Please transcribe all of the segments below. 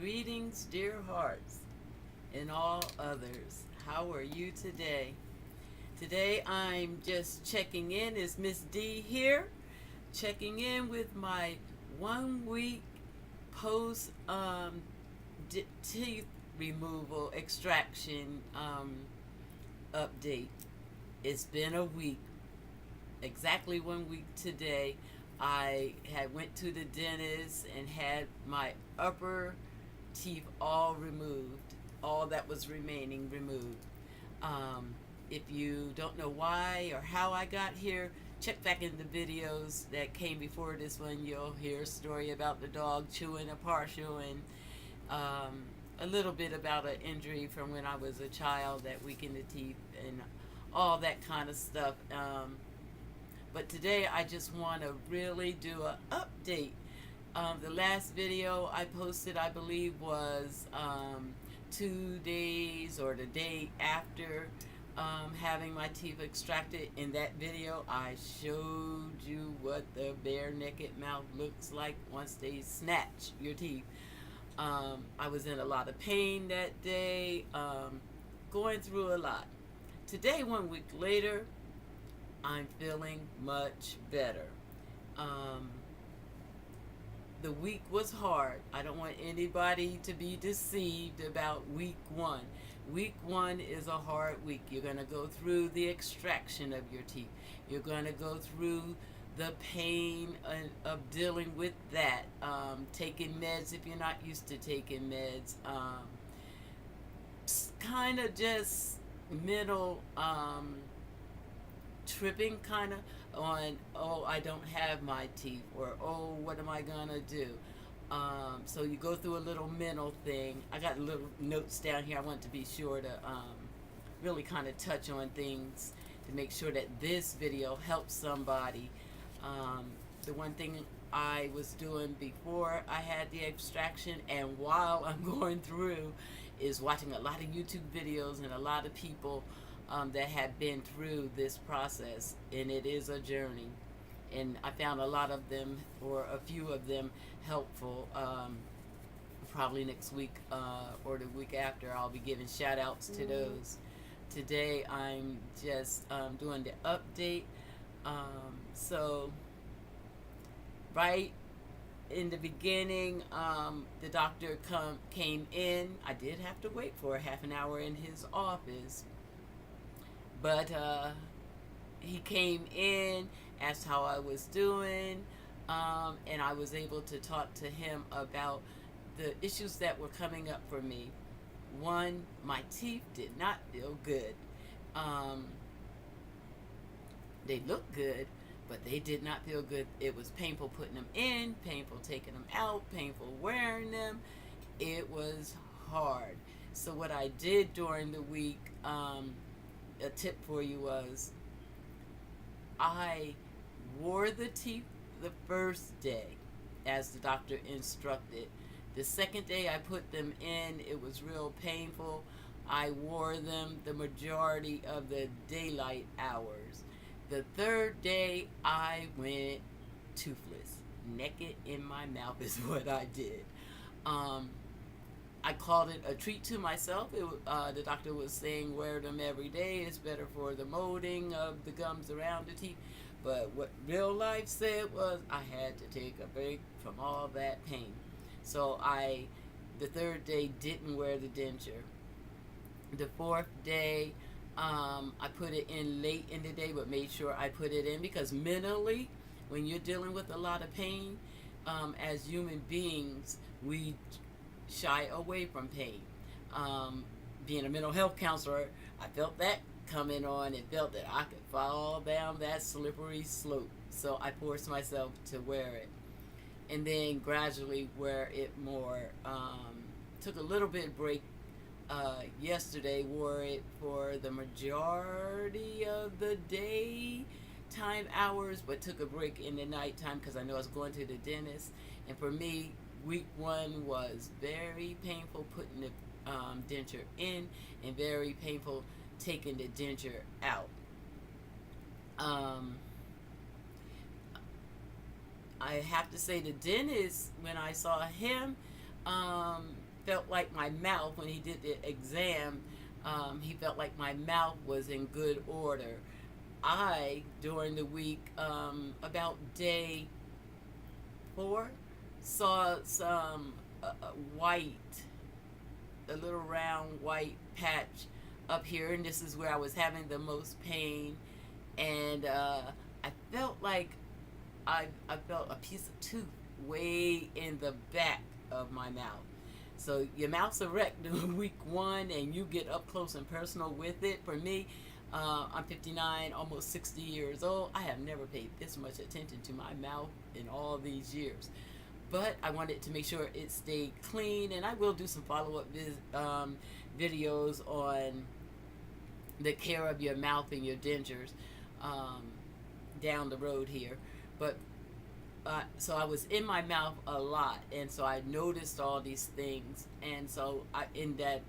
Greetings, dear hearts, and all others. How are you today? Today I'm just checking in. Is Miss D here? Checking in with my 1 week post teeth removal extraction update. It's been a week, exactly 1 week today. I had went to the dentist and had my upper teeth all removed, all that was remaining removed. Um, if you don't know why or how I got here, check back in the videos that came before this one. You'll hear a story about the dog chewing a partial and a little bit about an injury from when I was a child that weakened the teeth and all that kind of stuff. But today I just want to really do an update. The last video I posted, I believe, was 2 days or the day after having my teeth extracted. In that video, I showed you what the bare naked mouth looks like once they snatch your teeth. I was in a lot of pain that day, going through a lot. Today, 1 week later, I'm feeling much better. The week was hard. I don't want anybody to be deceived about week one. Week one is a hard week. You're going to go through the extraction of your teeth. You're going to go through the pain of dealing with that. Taking meds if you're not used to taking meds. Kind of just mental tripping kind of on, oh, I don't have my teeth, or oh, what am I gonna do? So you go through a little mental thing. I got little notes down here. I want to be sure to really kind of touch on things to make sure that this video helps somebody. The one thing I was doing before I had the extraction and while I'm going through is watching a lot of YouTube videos and a lot of people that have been through this process, and it is a journey. And I found a lot of them, or a few of them, helpful. Probably next week or the week after, I'll be giving shout outs to those. Today I'm just doing the update. So right in the beginning, the doctor came in. I did have to wait for a half an hour in his office, but he came in, asked how I was doing, and I was able to talk to him about the issues that were coming up for me. One, my teeth did not feel good. They looked good, but they did not feel good. It was painful putting them in, painful taking them out, painful wearing them. It was hard. So what I did during the week, a tip for you was, I wore the teeth the first day as the doctor instructed. The second day I put them in, it was real painful. I wore them the majority of the daylight hours. The third day I went toothless. Naked in my mouth is what I did. I called it a treat to myself. The doctor was saying wear them every day. It's better for the molding of the gums around the teeth. But what real life said was I had to take a break from all that pain. So the third day, didn't wear the denture. The fourth day, I put it in late in the day, but made sure I put it in because mentally, when you're dealing with a lot of pain, as human beings, we shy away from pain. Being a mental health counselor, I felt that coming on and felt that I could fall down that slippery slope. So I forced myself to wear it, and then gradually wear it more. Took a little bit of break. Yesterday, wore it for the majority of the day time hours, but took a break in the nighttime because I know I was going to the dentist. And for me, week one was very painful putting the denture in, and very painful taking the denture out. I have to say the dentist, when I saw him, felt like my mouth, when he did the exam, he felt like my mouth was in good order. I, during the week, about day 4, saw some white, a little round white patch up here, and this is where I was having the most pain. And I felt like I felt a piece of tooth way in the back of my mouth. So your mouth's erect in week 1, and you get up close and personal with it. For me, I'm 59, almost 60 years old. I have never paid this much attention to my mouth in all these years. But I wanted to make sure it stayed clean, and I will do some follow-up videos on the care of your mouth and your dentures down the road here. But so I was in my mouth a lot, and so I noticed all these things. And so in that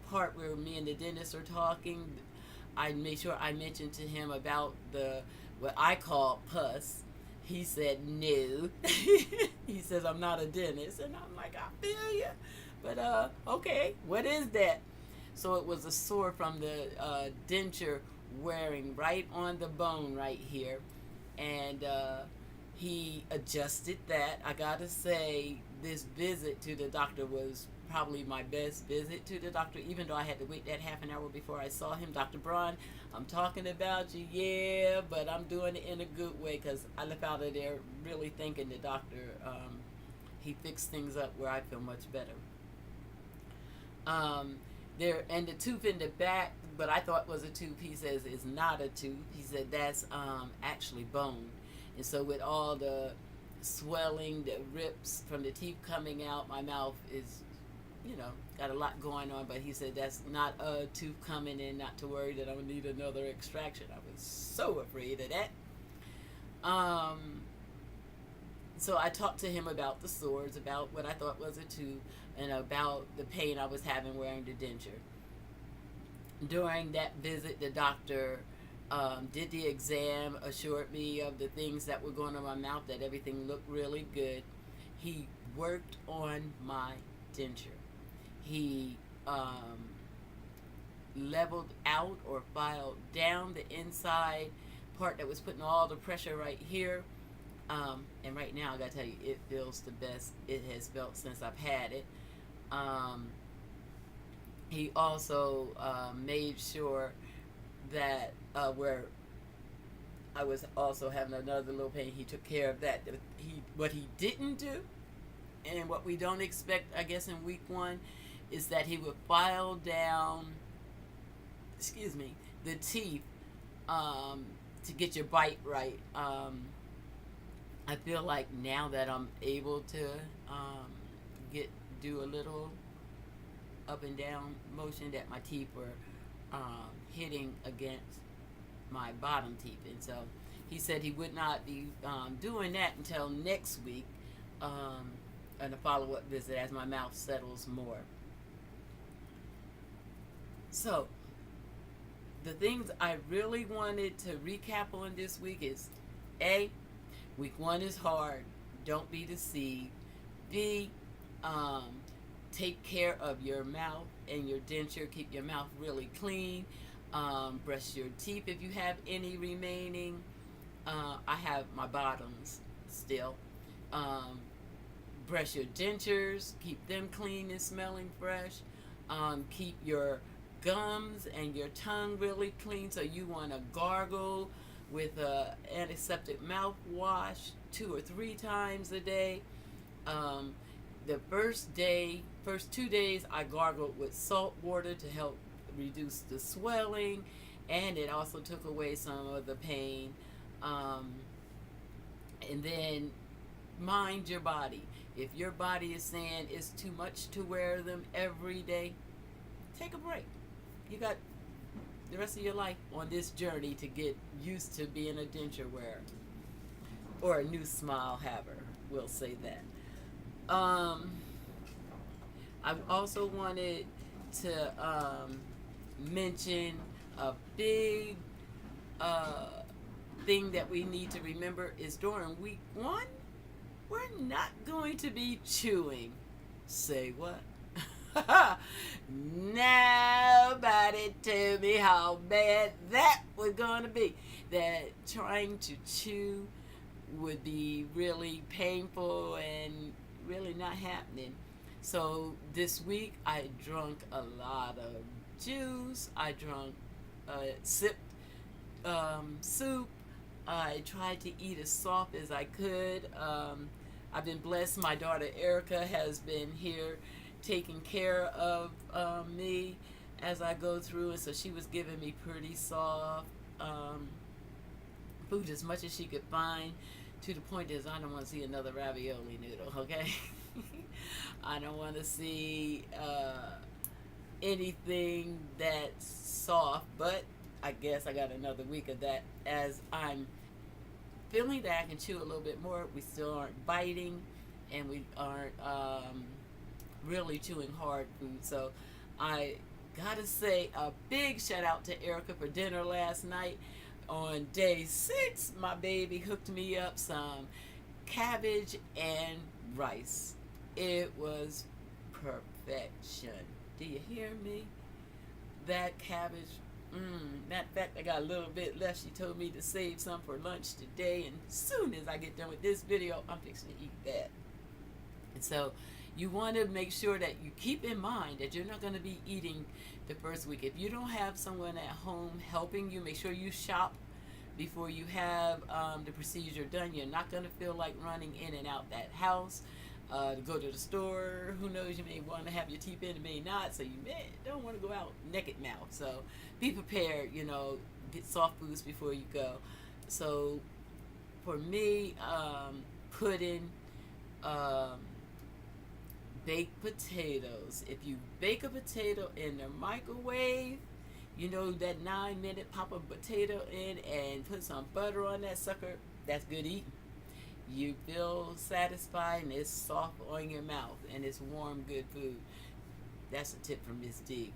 part where me and the dentist are talking, I made sure I mentioned to him about what I call pus. He said no. He says I'm not a dentist, and I'm like, I feel you, but okay, what is that? So it was a sore from the denture wearing right on the bone right here, and he adjusted that. I gotta say, this visit to the doctor was probably my best visit to the doctor, even though I had to wait that half an hour before I saw him. Dr. Braun, I'm talking about you, yeah, but I'm doing it in a good way, because I left out of there really thanking the doctor. He fixed things up where I feel much better. There, and the tooth in the back, but I thought was a tooth, he says is not a tooth. He said that's actually bone. And so with all the swelling, the rips from the teeth coming out, my mouth is, got a lot going on. But he said that's not a tooth coming in, not to worry that I'm going to need another extraction. I was so afraid of that. So I talked to him about the sores, about what I thought was a tooth, and about the pain I was having wearing the denture. During that visit, the doctor did the exam, assured me of the things that were going on in my mouth, that everything looked really good. He worked on my denture. He leveled out or filed down the inside part that was putting all the pressure right here. And right now, I gotta tell you, it feels the best it has felt since I've had it. He also made sure that where I was also having another little pain, he took care of that. What he didn't do, and what we don't expect, I guess, in week 1, is that he would file down, the teeth to get your bite right. I feel like now that I'm able to do a little up and down motion, that my teeth were hitting against my bottom teeth. And so he said he would not be doing that until next week, and a follow-up visit as my mouth settles more. So the things I really wanted to recap on this week is A, week 1 is hard. Don't be deceived. B, take care of your mouth and your denture. Keep your mouth really clean. Brush your teeth if you have any remaining. I have my bottoms still. Brush your dentures. Keep them clean and smelling fresh. Keep your gums and your tongue really clean. So you want to gargle with antiseptic mouthwash 2 or 3 times a day. The first 2 days, I gargled with salt water to help reduce the swelling, and it also took away some of the pain. And then mind your body. If your body is saying it's too much to wear them every day, take a break. You got the rest of your life on this journey to get used to being a denture wearer, or a new smile haver, we'll say that. I also wanted to mention a big thing that we need to remember is during week 1, we're not going to be chewing. Say what? Nobody told me how bad that was going to be. That trying to chew would be really painful and really not happening. So this week I drank a lot of juice. I drank, sipped soup. I tried to eat as soft as I could. I've been blessed. My daughter Erica has been here taking care of me as I go through, and so she was giving me pretty soft food as much as she could find. To the point is, I don't want to see another ravioli noodle. Okay, I don't want to see anything that's soft. But I guess I got another week of that as I'm feeling that I can chew a little bit more. We still aren't biting, and we aren't really chewing hard food. So I gotta say a big shout out to Erica for dinner last night. On day 6, my baby hooked me up some cabbage and rice. It was perfection. Do you hear me? That cabbage. Matter of fact, I got a little bit left. She told me to save some for lunch today, and as soon as I get done with this video, I'm fixing to eat that. And so you want to make sure that you keep in mind that you're not going to be eating the first week. If you don't have someone at home helping you, make sure you shop before you have the procedure done. You're not going to feel like running in and out that house. To go to the store, who knows, you may want to have your teeth in, you may not, so you don't want to go out naked mouth. So be prepared, get soft foods before you go. So for me, pudding, baked potatoes. If you bake a potato in the microwave, that 9-minute pop a potato in and put some butter on that sucker, that's good eating. You feel satisfied and it's soft on your mouth and it's warm, good food. That's a tip from Miss D.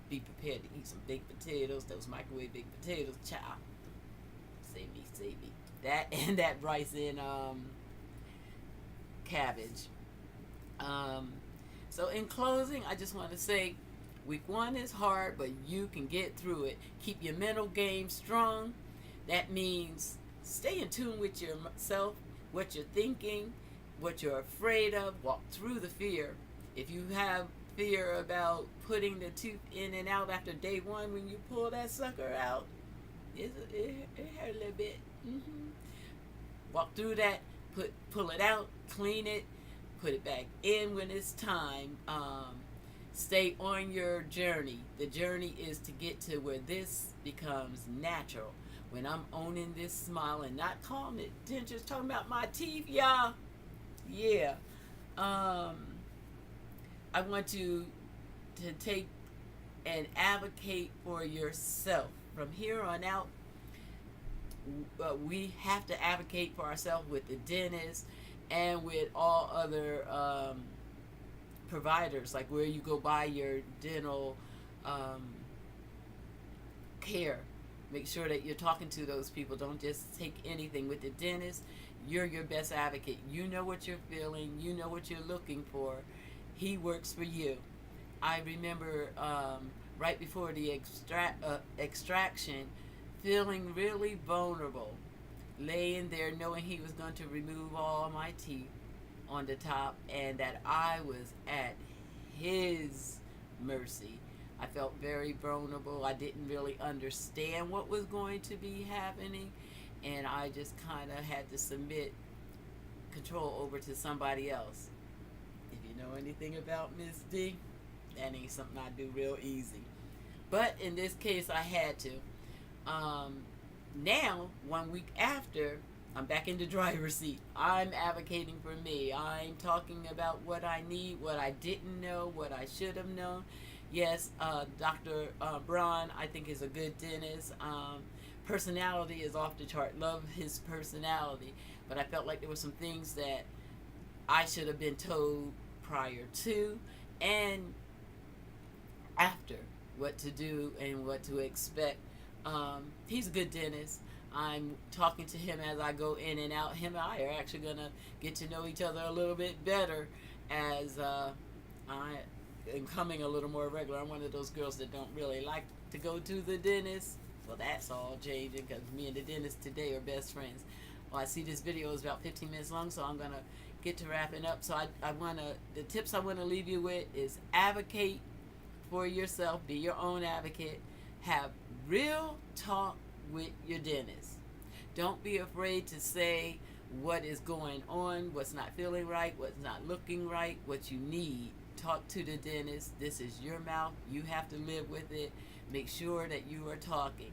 Be prepared to eat some baked potatoes, those microwave baked potatoes, child. Save me. That and that rice and cabbage. So in closing, I just want to say, week 1 is hard, but you can get through it. Keep your mental game strong. That means stay in tune with yourself, what you're thinking, what you're afraid of. Walk through the fear. If you have fear about putting the tooth in and out after day 1, when you pull that sucker out, it hurt a little bit. Walk through that, pull it out, clean it, put it back in when it's time. Stay on your journey. The journey is to get to where this becomes natural. When I'm owning this smile and not calling it dentures, talking about my teeth, y'all. Yeah. I want you to take and advocate for yourself. From here on out, we have to advocate for ourselves with the dentist and with all other providers, like where you go buy your dental care. Make sure that you're talking to those people. Don't just take anything. With the dentist, you're your best advocate. You know what you're feeling. You know what you're looking for. He works for you. I remember right before the extraction, feeling really vulnerable, laying there knowing he was going to remove all my teeth on the top and that I was at his mercy. I felt very vulnerable. I didn't really understand what was going to be happening, and I just kind of had to submit control over to somebody else. If you know anything about Miss D, that ain't something I do real easy. But in this case, I had to. Now, 1 week after, I'm back in the driver's seat. I'm advocating for me. I'm talking about what I need, what I didn't know, what I should have known. Yes, Dr. Braun, I think, is a good dentist. Personality is off the chart. Love his personality. But I felt like there were some things that I should have been told prior to and after, what to do and what to expect. He's a good dentist. I'm talking to him as I go in and out. Him and I are actually going to get to know each other a little bit better as becoming a little more regular. I'm one of those girls that don't really like to go to the dentist. Well, that's all changing because me and the dentist today are best friends. Well, I see this video is about 15 minutes long, so I'm going to get to wrapping up. So the tips I want to leave you with is advocate for yourself. Be your own advocate. Have real talk with your dentist. Don't be afraid to say what is going on, what's not feeling right, what's not looking right, what you need. Talk to the dentist. This is your mouth. You have to live with it. Make sure that you are talking.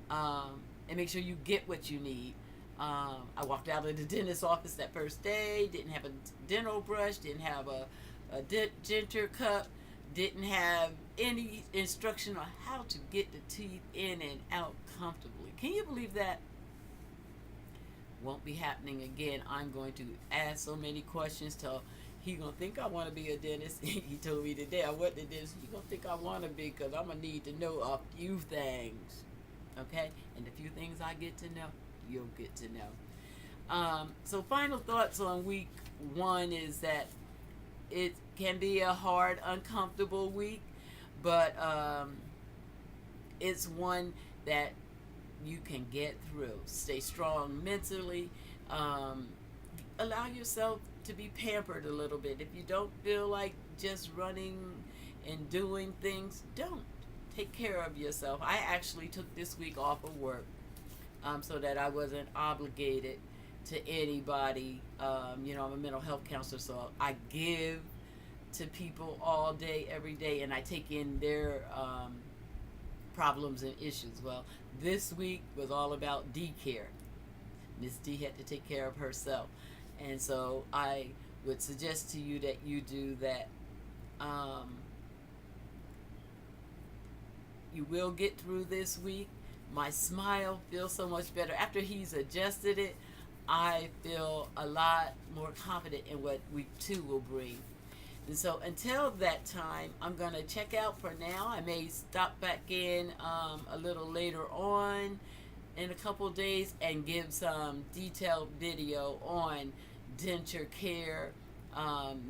And make sure you get what you need. I walked out of the dentist's office that first day, didn't have a dental brush, didn't have a denture cup, didn't have any instruction on how to get the teeth in and out comfortably. Can you believe that? Won't be happening again. I'm going to ask so many questions till he gonna think I want to be a dentist. He told me today I wasn't a dentist. He gonna think I want to be because I'm gonna need to know a few things. Okay, and the few things I get to know, you'll get to know. So final thoughts on week 1 is that it can be a hard, uncomfortable week, but it's one that you can get through. Stay strong mentally. Allow yourself to be pampered a little bit. If you don't feel like just running and doing things, don't. Take care of yourself. I actually took this week off of work so that I wasn't obligated to anybody. I'm a mental health counselor, so I give to people all day, every day, and I take in their problems and issues. Well, this week was all about D care. Miss D had to take care of herself, and so I would suggest to you that you do that. You will get through this week. My smile feels so much better. After he's adjusted it, I feel a lot more confident in what week 2 will bring. And so until that time, I'm going to check out for now. I may stop back in a little later on in a couple days and give some detailed video on denture care,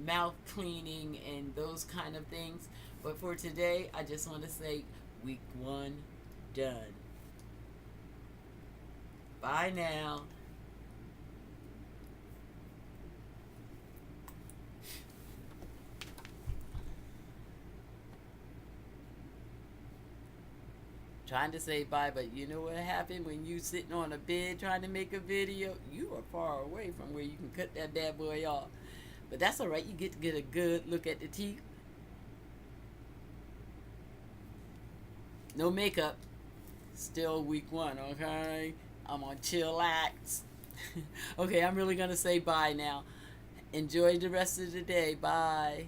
mouth cleaning, and those kind of things. But for today, I just want to say week 1 done. Bye now. Trying to say bye, but you know what happened when you sitting on a bed trying to make a video? You are far away from where you can cut that bad boy off. But that's all right. You get to get a good look at the teeth. No makeup. Still week 1, okay? I'm on chillax. Okay, I'm really going to say bye now. Enjoy the rest of the day. Bye.